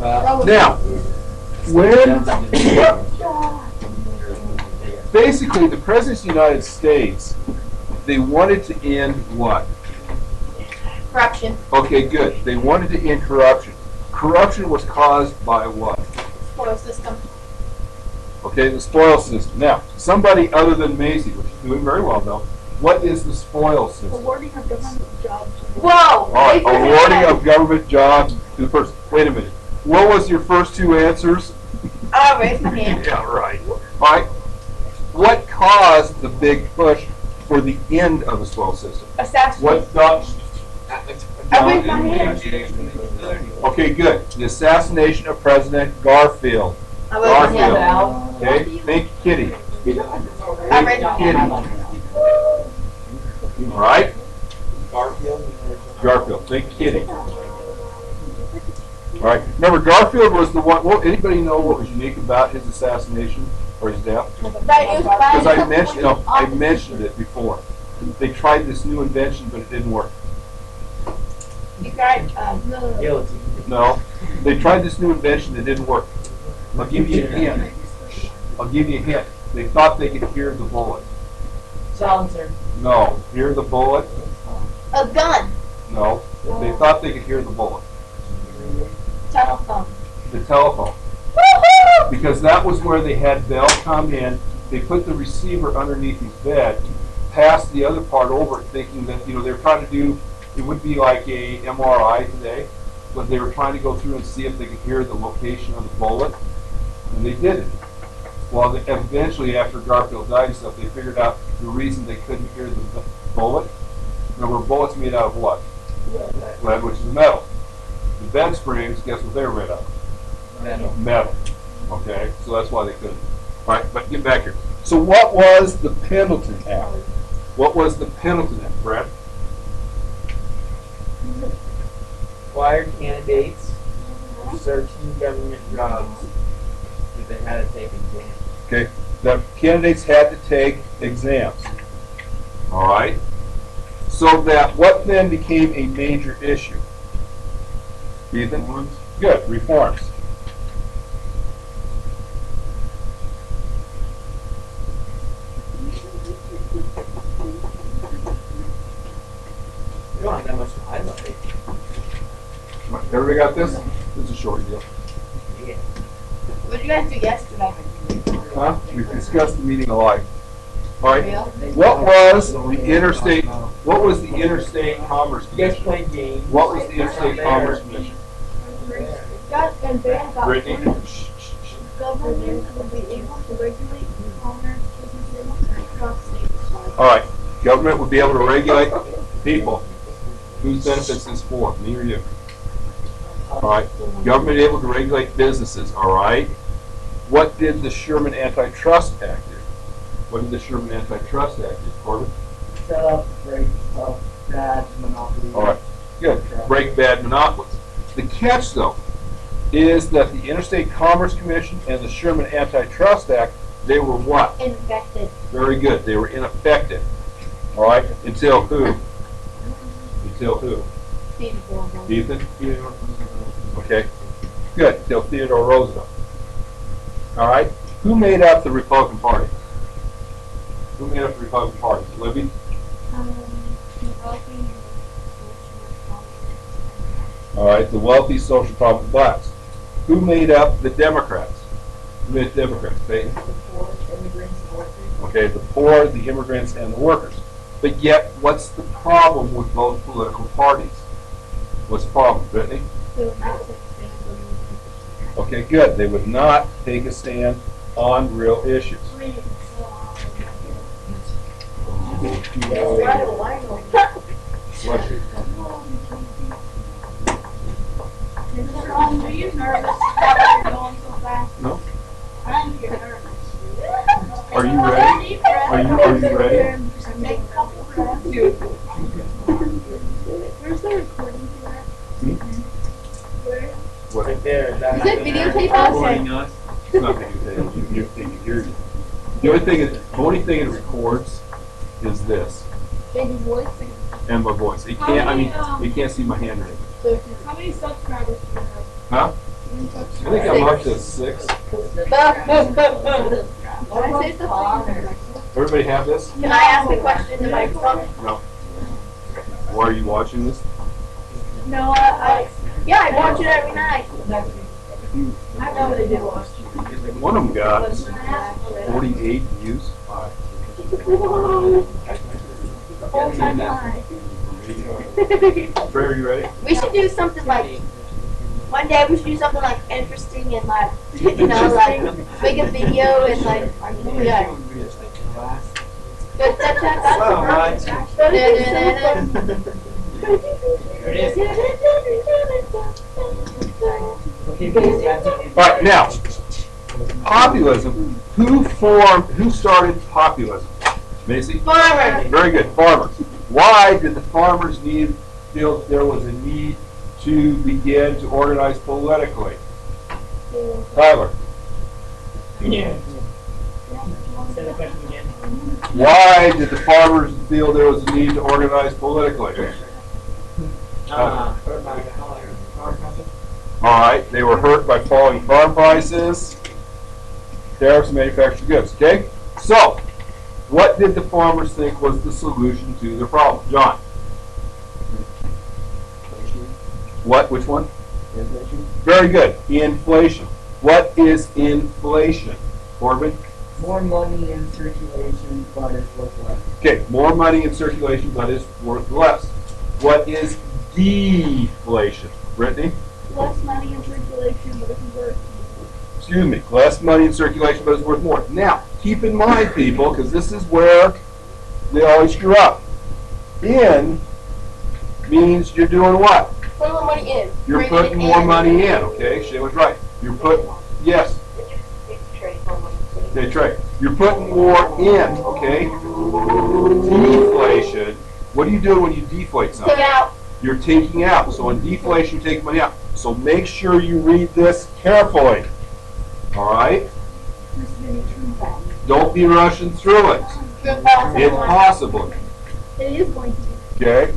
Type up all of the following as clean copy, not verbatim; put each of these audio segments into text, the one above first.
Now, when basically the President of the United States, they wanted to end what? Corruption. Okay, good. They wanted to end corruption. Corruption was caused by what? Spoil system. Okay, the spoil system. Now, somebody other than Macy, which is doing very well though, what is the spoil system? Awarding of government jobs. Whoa! All right, awarding of government jobs to the person. Wait a minute. What was your first two answers? I'll raise my hand. Yeah, right. All right. What caused the big push for the end of the spoil system? Assassination. What got? I raised my hand. Okay, good. The assassination of President Garfield. I raised my hand. Okay, thank you, Kitty. I raised my Kitty. hand. All right. Garfield. Garfield. Thank you, Kitty. All right. Remember, Garfield was the one. Well, anybody know what was unique about his assassination or his death? Because I mentioned it before. They tried this new invention, but it didn't work. You tried, Guillotine. No, they tried this new invention that didn't work. I'll give you a hint. I'll give you a hint. They thought they could hear the bullet. Silencer. No, hear the bullet. a gun. No, they thought they could hear the bullet. Telephone. The telephone. Woohoo! Because that was where they had Bell come in. They put the receiver underneath his bed, passed the other part over, thinking that, they were trying to do, it would be like a MRI today, but they were trying to go through and see if they could hear the location of the bullet, and they didn't. Well, eventually, after Garfield died and stuff, they figured out the reason they couldn't hear the bullet. Remember, bullets made out of what? Lead, which is metal. The bed springs, guess what they're made out of? Metal. Okay, so that's why they couldn't. All right, but get back here. So what was the Pendleton Act? What was the Pendleton Act, Brett? Required candidates for certain government jobs that they had to take exams. Okay, the candidates had to take exams. All right. So that what then became a major issue? Ethan? Reforms. Good, reforms. We don't have that much to highlight. Everybody got this? This is a short deal. Yeah. What did you guys do yesterday? Huh? We discussed the meaning of life. All right. Real? What was the interstate? What was the Interstate Commerce You guys Commission? played games. What was the Interstate Commerce Commission? And they got Brittany? government will be able to regulate commerce businesses across states. All right. Government would be able to regulate people. Whose benefits is for? Me or you? All right. Government able to regulate businesses. All right. What did the Sherman Antitrust Act do? What did the Sherman Antitrust Act do, Corbin? Set up, break up, bad monopoly. All right. Good. Break bad monopolies. The catch, though, is that the Interstate Commerce Commission and the Sherman Antitrust Act, they were what? Infected. Very good. They were ineffective. All right. Until who? Until who? Ethan? Okay. Good. Until Theodore Roosevelt. All right. Who made up the Republican Party? Who made up the Republican Party? Libby? All right. The wealthy, social prominent blacks. Who made up the Democrats? Who made the Democrats? Peyton? Okay. The poor, the immigrants, and the workers. But yet, what's the problem with both political parties? What's the problem, Brittany? Okay, good. They would not take a stand on real issues. Bless you. Are you nervous that you're going so fast? No? I'm nervous. Are you ready? Are you ready? Make a couple breaths. Where's the recording for that? Where? What? Right there. Is it videotape us? It's not videotape. You can hear you. The only thing it records is this Baby voice. and my voice. It can't. I mean, you can't see my handwriting. How many subscribers do you have? Huh? How I think I marked it as 6. Can I say something? Everybody have this? Can I ask a question to my phone? No. Why are you watching this? No, yeah, I watch it every night. I know what I do watch. One of them got 48 views. All-time high. Trey, are you ready? We should do something like, one day we should do something like interesting and like, you know, like make a video and like, yeah. Alright, now, populism. Who started populism? Macy? Farmer. Very good, farmers. Why did the farmers feel there was a need to begin to organize politically? Tyler? Yeah. Say the question again. Why did the farmers feel there was a need to organize politically? Alright, they were hurt by falling farm prices, tariffs, and manufactured goods. Okay? So, what did the farmers think was the solution to their problem? John? What? Which one? Inflation. Very good. Inflation. What is inflation? Corbin? More money in circulation, but it's worth less. Okay, more money in circulation, but it's worth less. What is deflation? Brittany? Less money in circulation, but it's worth. Excuse me, less money in circulation, but it's worth more. Now, keep in mind, people, because this is where they always screw up. In means you're doing what? Put more money in. You're Bring putting it more in. money in, okay? Shayla's right. You're putting, yes. Okay, Trey. You're putting more in, okay? Deflation. What are you doing when you deflate something? Take out. You're taking out. So in deflation, you take money out. So make sure you read this carefully. All right? Don't be rushing through it. It's possible. It is going to be. Okay?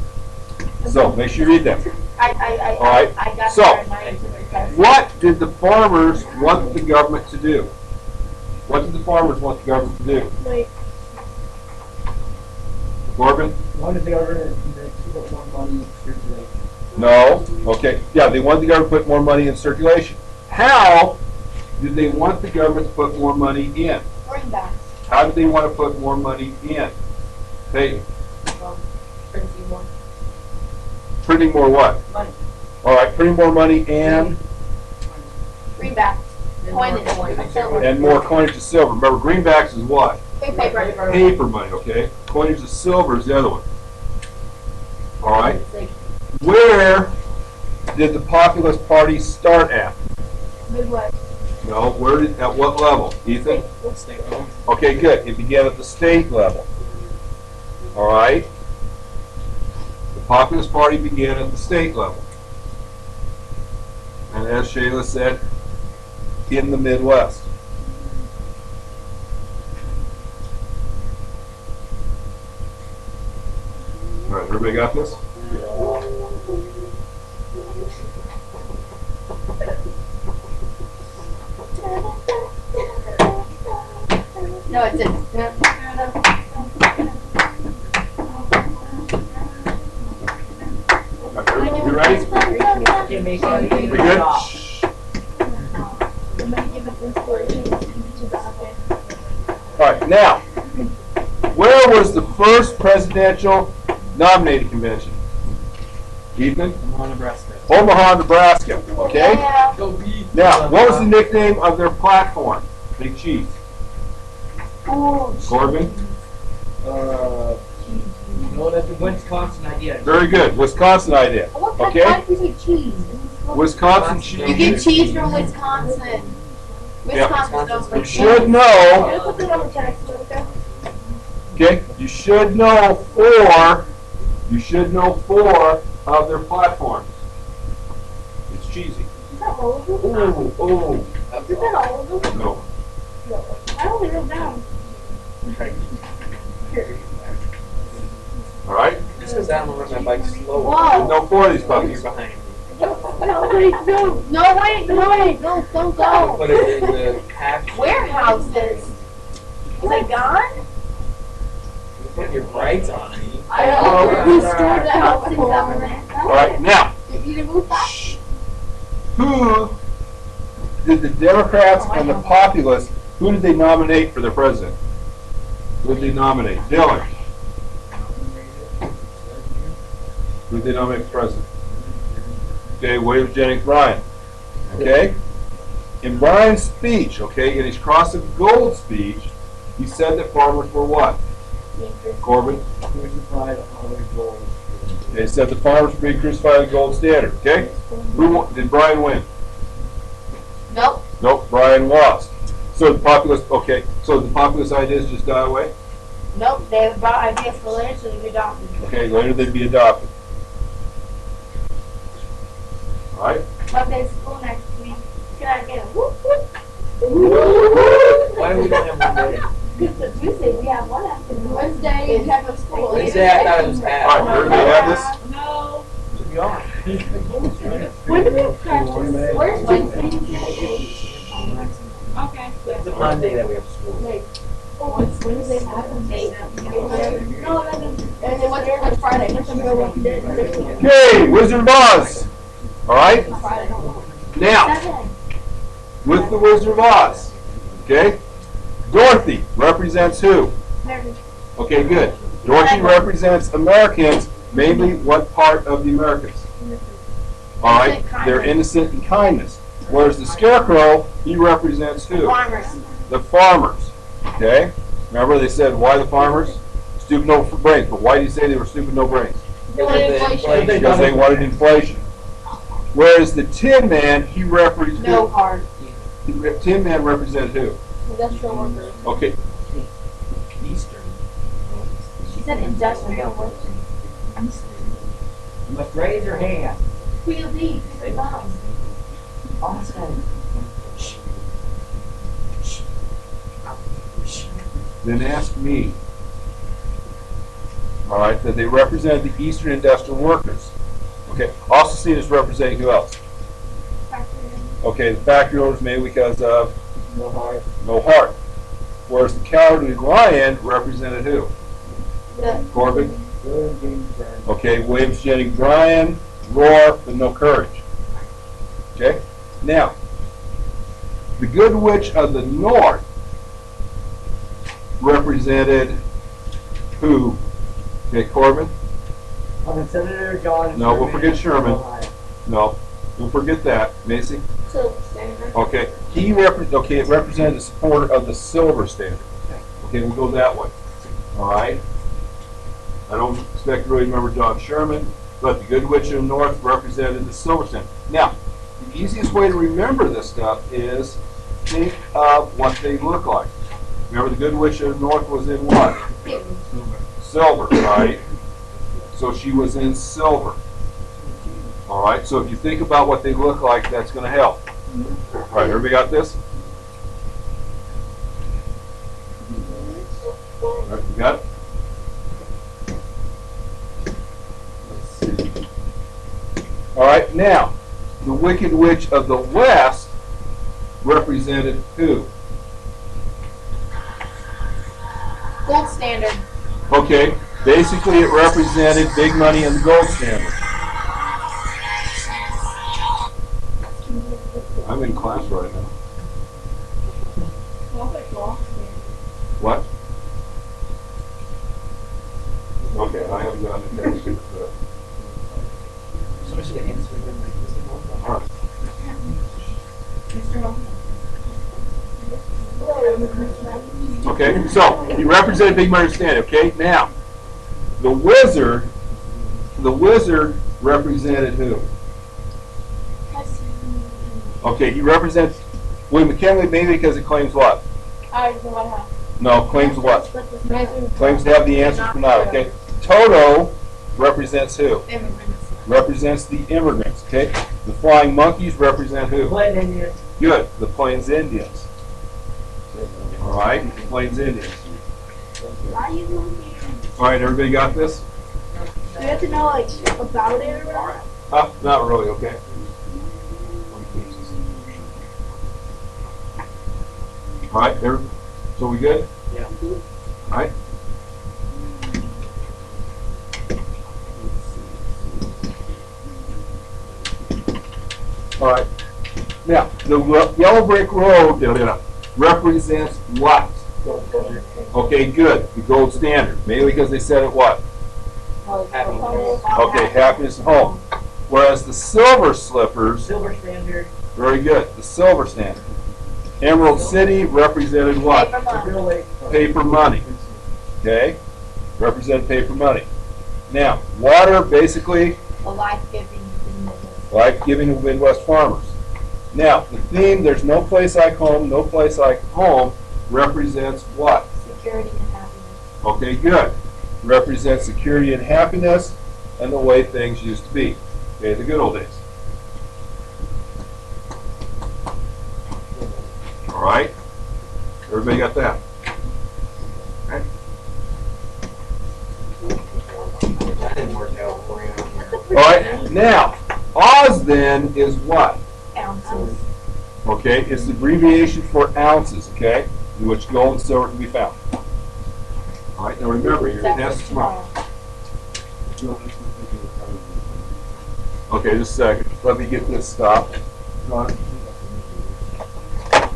So make sure you read that. I All right. got So, there in my test. what did the farmers want the government to do? What did the farmers want the government to do? Wait. Corbin? One is the government to put more money in circulation. No. Okay. Yeah, they wanted the government to put more money in circulation. How did they want the government to put more money in? Greenbacks. How did they want to put more money in? Hey, Printing more printing more what? money. All right, printing more money and Greenbacks. Coinage. Silver. and more coinage of silver. Remember, greenbacks is what? Paper. Paper money, okay? Coinage of silver is the other one. All right. Where did the Populist Party start at? Midwest. No, at what level? Ethan? State level. Okay, good. It began at the state level. All right. The Populist Party began at the state level. And as Shayla said, in the Midwest. All right, everybody got this? No, it didn't. You ready? Okay, make sure you We get good? off. Shh. I'm going to give it inspiration. All right, now, where was the first presidential nominating convention? Ethan? Omaha, Nebraska. Omaha, Nebraska. Okay? Yeah. Go beef. Now, what was the nickname of their platform? Big Chief. Corbin? No, that's the Wisconsin idea. Very good. Wisconsin idea. What Okay. why do you say cheese? Wisconsin You cheese. get cheese from Wisconsin. Wisconsin's known for You cheese. should know, I'll put that on the text, okay? okay? You should know four of their platforms. It's cheesy. Is that all of them? Oh. Is that all of them? No. I only wrote down. All right? Just because I don't run my bike slow. Whoa. No four of these You're puppies. behind me. No, wait, no. No, wait, no, don't go. Put it in the caption. Warehouses. Is it gone? You put your brights on. I know. Who stored the house in government? All right, now, You didn't move that? who did the Democrats and the Populists, who did they nominate for their president? Who did they nominate? Dylan. Who did they nominate for president? Okay, William Jennings Bryan. Okay? In Bryan's speech, okay, in his Cross of Gold speech, he said that farmers were what? Corbin? Crucified on the gold. They said the farmers were being crucified on the gold standard, okay? Did Bryan win? Nope. Nope, Bryan lost. So the populist, okay, so the populist ideas just die away? Nope. They brought ideas for later so they be adopted. Okay, later they'd be adopted. All right? Monday's school next week. Can I get a whoop whoop? Why do we don't have one day? Because Tuesday we have one afternoon. Wednesday, you have no school. Wednesday, I thought it was All half. right, everybody have this? No. Should be on. When do we have practice? Where's Wednesday? Okay. It's a Monday that we have school. Wednesday happens. No, and then what's Friday? Okay, Wizard of Oz. All right? Friday. Now, 7. with the Wizard of Oz, okay? Dorothy represents who? Okay, good. Dorothy represents Americans, mainly what part of the Americans? All right, they're innocent and kindness. Whereas the Scarecrow, he represents who? Farmers. The farmers, okay? Remember they said, why the farmers? Stupid, no brains. But why do you say they were stupid, no brains? Because they wanted inflation. Whereas the Tin Man, he represents No hard. Tin Man represented who? Industrial workers. Okay, Eastern. She said industrial workers. You must raise your hand. PLD. Awesome. then ask me. All right, that they represented the Eastern industrial workers. Okay, also seen as representing who else? Okay, the factory owners mainly because of No heart. no heart. Whereas the Cowardly Lion represented who? Corbin. William James Bryan. Okay, Williams Jennings Bryan, roar, but no courage. Okay? Now, the Good Witch of the North represented who? Okay, Corbin? Senator John. No, we'll forget Sherman. Ohio. No, we'll forget that. Macy? Silver standard. Okay, it represented the supporter of the silver standard. Okay, we'll go that way. All right? I don't expect you to really remember John Sherman, but the Good Witch of the North represented the silver standard. Now, the easiest way to remember this stuff is think of what they look like. Remember, the Good Witch of the North was in what? Silver, right? So she was in silver. All right, so if you think about what they look like, that's going to help. All right, everybody got this? All right, you got it? All right, now, the Wicked Witch of the West represented who? Gold standard. Okay, basically it represented big money and the gold standard. I'm in class right now. What? Okay, I haven't gotten the text yet. All right. Okay, so he represented big money standard. Okay, now the wizard represented who? Okay, he represents William McKinley mainly because it claims what? No, claims what? Claims to have the answers for now. Okay, Toto represents who? Represents the immigrants. Okay, the Flying Monkeys represent who? Good, the Plains Indians. All right, Plains Indians. All right, everybody got this? Do you have to know like about it or whatever? Not really. Okay. All right, so we good? Yeah. All right. All right. Now, the yellow brick road represents what? Okay, good. The gold standard. Mainly because they said it what? Okay, happiness and home. Whereas the silver slippers, Silver standard. very good. The silver standard. Emerald City represented what? Paper money. Real lake. Paper money. Okay, represented paper money. Now, water basically A life-giving. life-giving Midwest farmers. Now, the theme, there's no place like home, no place like home, represents what? Security and happiness. Okay, good. Represents security and happiness and the way things used to be. Okay, the good old days. All right? Everybody got that? Okay. That didn't work out for you. All right, now, Oz then is what? Ounces. Okay, it's the abbreviation for ounces, okay, in which gold and silver can be found. All right, now remember, your test is tomorrow. Okay, just a second. Let me get this stopped.